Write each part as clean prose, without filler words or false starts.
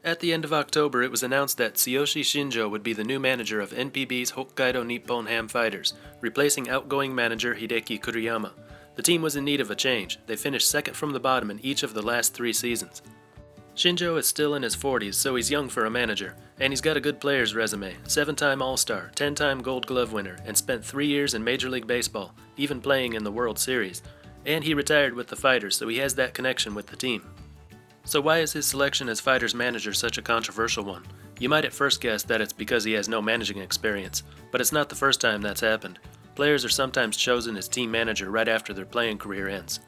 At the end of October, it was announced that Tsuyoshi Shinjo would be the new manager of NPB's Hokkaido Nippon Ham Fighters, replacing outgoing manager Hideki Kuriyama. The team was in need of a change. They finished second from the bottom in each of the last 3 seasons. Shinjo is still in his 40s, so he's young for a manager, and he's got a good player's resume: 7-time All-Star, 10-time Gold Glove winner, and spent 3 years in Major League Baseball, even playing in the World Series. And he retired with the Fighters, so he has that connection with the team. So why is his selection as Fighters manager such a controversial one? You might at first guess that it's because he has no managing experience, but it's not the first time that's happened. Players are sometimes chosen as team manager right after their playing career ends.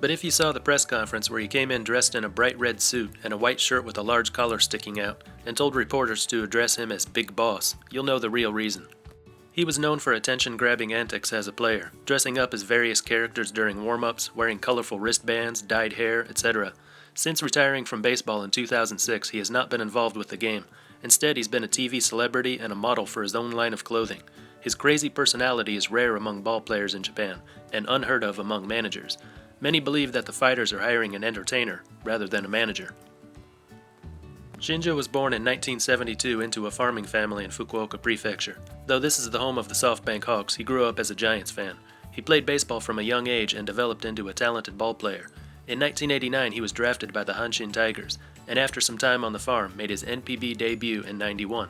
But if you saw the press conference where he came in dressed in a bright red suit and a white shirt with a large collar sticking out, and told reporters to address him as Big Boss, you'll know the real reason. He was known for attention-grabbing antics as a player, dressing up as various characters during warm-ups, wearing colorful wristbands, dyed hair, etc. Since retiring from baseball in 2006, he has not been involved with the game. Instead, he's been a TV celebrity and a model for his own line of clothing. His crazy personality is rare among ball players in Japan, and unheard of among managers. Many believe that the Fighters are hiring an entertainer rather than a manager. Shinjo was born in 1972 into a farming family in Fukuoka Prefecture. Though this is the home of the SoftBank Hawks, he grew up as a Giants fan. He played baseball from a young age and developed into a talented ball player. In 1989, he was drafted by the Hanshin Tigers, and after some time on the farm, made his NPB debut in '91.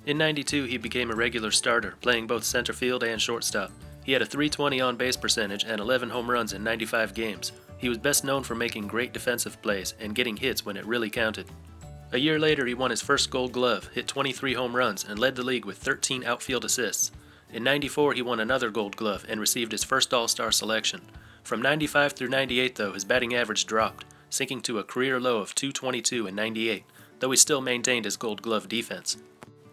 In '92, he became a regular starter, playing both center field and shortstop. He had a .320 on-base percentage and 11 home runs in 95 games. He was best known for making great defensive plays and getting hits when it really counted. A year later, he won his first Gold Glove, hit 23 home runs, and led the league with 13 outfield assists. In '94, he won another Gold Glove and received his first All-Star selection. From '95 through '98, though, his batting average dropped, sinking to a career low of .222 in '98, though he still maintained his Gold Glove defense.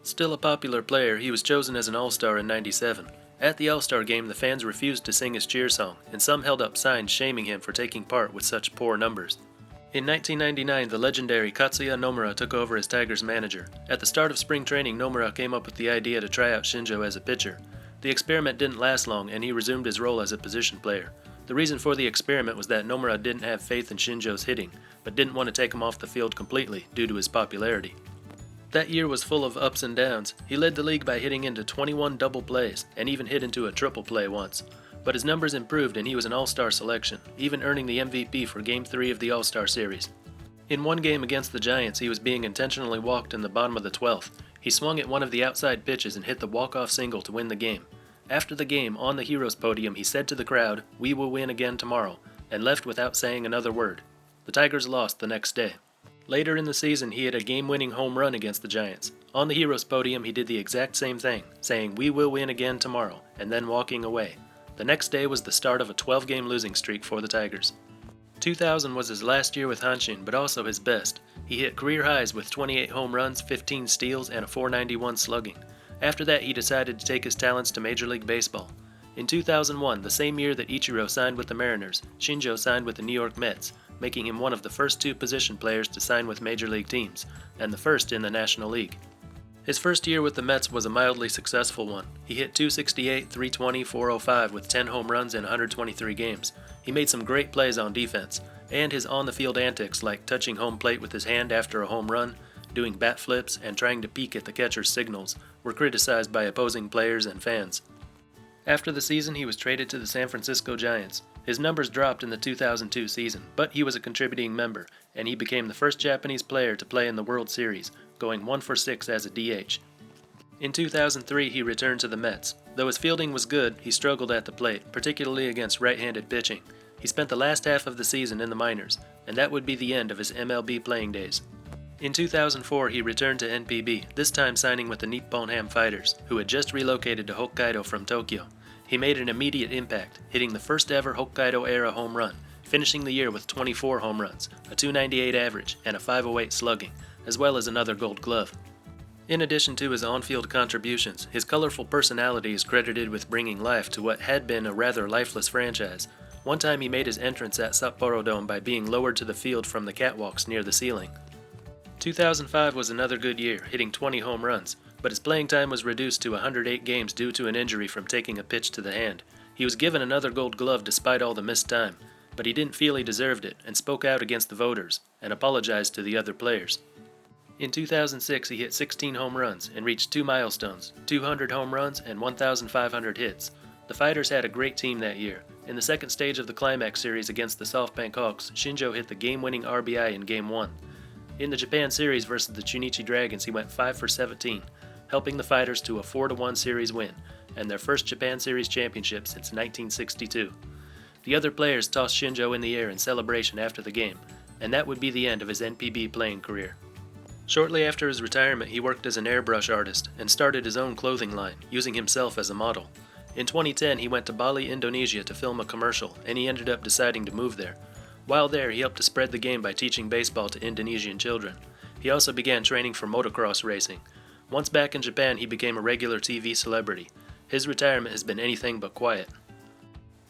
Still a popular player, he was chosen as an All-Star in '97. At the All-Star game, the fans refused to sing his cheer song, and some held up signs shaming him for taking part with such poor numbers. In 1999, the legendary Katsuya Nomura took over as Tigers manager. At the start of spring training, Nomura came up with the idea to try out Shinjo as a pitcher. The experiment didn't last long, and he resumed his role as a position player. The reason for the experiment was that Nomura didn't have faith in Shinjo's hitting, but didn't want to take him off the field completely due to his popularity. That year was full of ups and downs. He led the league by hitting into 21 double plays, and even hit into a triple play once. But his numbers improved and he was an All-Star selection, even earning the MVP for Game 3 of the All-Star Series. In one game against the Giants, he was being intentionally walked in the bottom of the 12th. He swung at one of the outside pitches and hit the walk-off single to win the game. After the game, on the Heroes podium, he said to the crowd, "We will win again tomorrow," and left without saying another word. The Tigers lost the next day. Later in the season, he hit a game-winning home run against the Giants. On the Heroes podium, he did the exact same thing, saying, "We will win again tomorrow," and then walking away. The next day was the start of a 12-game losing streak for the Tigers. 2000 was his last year with Hanshin, but also his best. He hit career highs with 28 home runs, 15 steals, and a .491 slugging. After that, he decided to take his talents to Major League Baseball. In 2001, the same year that Ichiro signed with the Mariners, Shinjo signed with the New York Mets, making him one of the first 2 position players to sign with Major League teams, and the first in the National League. His first year with the Mets was a mildly successful one. He hit .268, .320, .405 with 10 home runs in 123 games. He made some great plays on defense, and his on-the-field antics like touching home plate with his hand after a home run, doing bat flips, and trying to peek at the catcher's signals were criticized by opposing players and fans. After the season, he was traded to the San Francisco Giants. His numbers dropped in the 2002 season, but he was a contributing member, and he became the first Japanese player to play in the World Series, going 1 for 6 as a DH. In 2003, he returned to the Mets. Though his fielding was good, he struggled at the plate, particularly against right-handed pitching. He spent the last half of the season in the minors, and that would be the end of his MLB playing days. In 2004, he returned to NPB, this time signing with the Nippon Ham Fighters, who had just relocated to Hokkaido from Tokyo. He made an immediate impact, hitting the first ever Hokkaido-era home run, finishing the year with 24 home runs, a .298 average, and a .508 slugging, as well as another Gold Glove. In addition to his on-field contributions, his colorful personality is credited with bringing life to what had been a rather lifeless franchise. One time he made his entrance at Sapporo Dome by being lowered to the field from the catwalks near the ceiling. 2005 was another good year, hitting 20 home runs, but his playing time was reduced to 108 games due to an injury from taking a pitch to the hand. He was given another Gold Glove despite all the missed time, but he didn't feel he deserved it and spoke out against the voters and apologized to the other players. In 2006, he hit 16 home runs and reached two milestones, 200 home runs and 1,500 hits. The Fighters had a great team that year. In the second stage of the Climax Series against the SoftBank Hawks, Shinjo hit the game-winning RBI in Game 1. In the Japan Series versus the Chunichi Dragons, he went 5 for 17, helping the Fighters to a 4-1 series win, and their first Japan Series championship since 1962. The other players tossed Shinjo in the air in celebration after the game, and that would be the end of his NPB playing career. Shortly after his retirement, he worked as an airbrush artist and started his own clothing line, using himself as a model. In 2010, he went to Bali, Indonesia to film a commercial, and he ended up deciding to move there. While there, he helped to spread the game by teaching baseball to Indonesian children. He also began training for motocross racing. Once back in Japan, he became a regular TV celebrity. His retirement has been anything but quiet.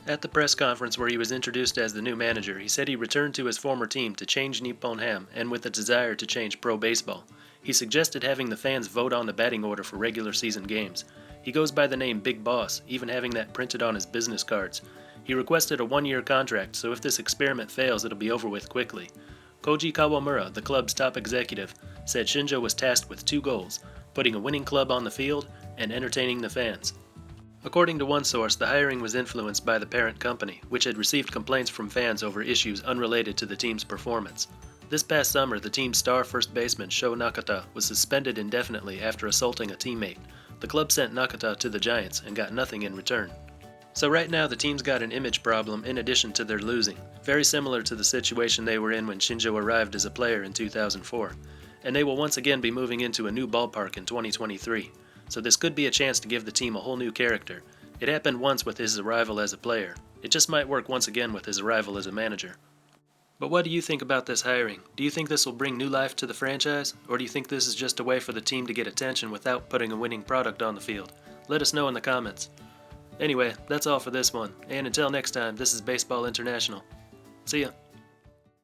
At the press conference where he was introduced as the new manager, he said he returned to his former team to change Nippon Ham and with a desire to change pro baseball. He suggested having the fans vote on the batting order for regular season games. He goes by the name Big Boss, even having that printed on his business cards. He requested a one-year contract, so if this experiment fails, it'll be over with quickly. Koji Kawamura, the club's top executive, said Shinjo was tasked with two goals, putting a winning club on the field and entertaining the fans. According to one source, the hiring was influenced by the parent company, which had received complaints from fans over issues unrelated to the team's performance. This past summer, the team's star first baseman Sho Nakata was suspended indefinitely after assaulting a teammate. The club sent Nakata to the Giants and got nothing in return. So right now the team's got an image problem in addition to their losing, very similar to the situation they were in when Shinjo arrived as a player in 2004. And they will once again be moving into a new ballpark in 2023. So this could be a chance to give the team a whole new character. It happened once with his arrival as a player. It just might work once again with his arrival as a manager. But what do you think about this hiring? Do you think this will bring new life to the franchise? Or do you think this is just a way for the team to get attention without putting a winning product on the field? Let us know in the comments. Anyway, that's all for this one. And until next time, this is Baseball International. See ya.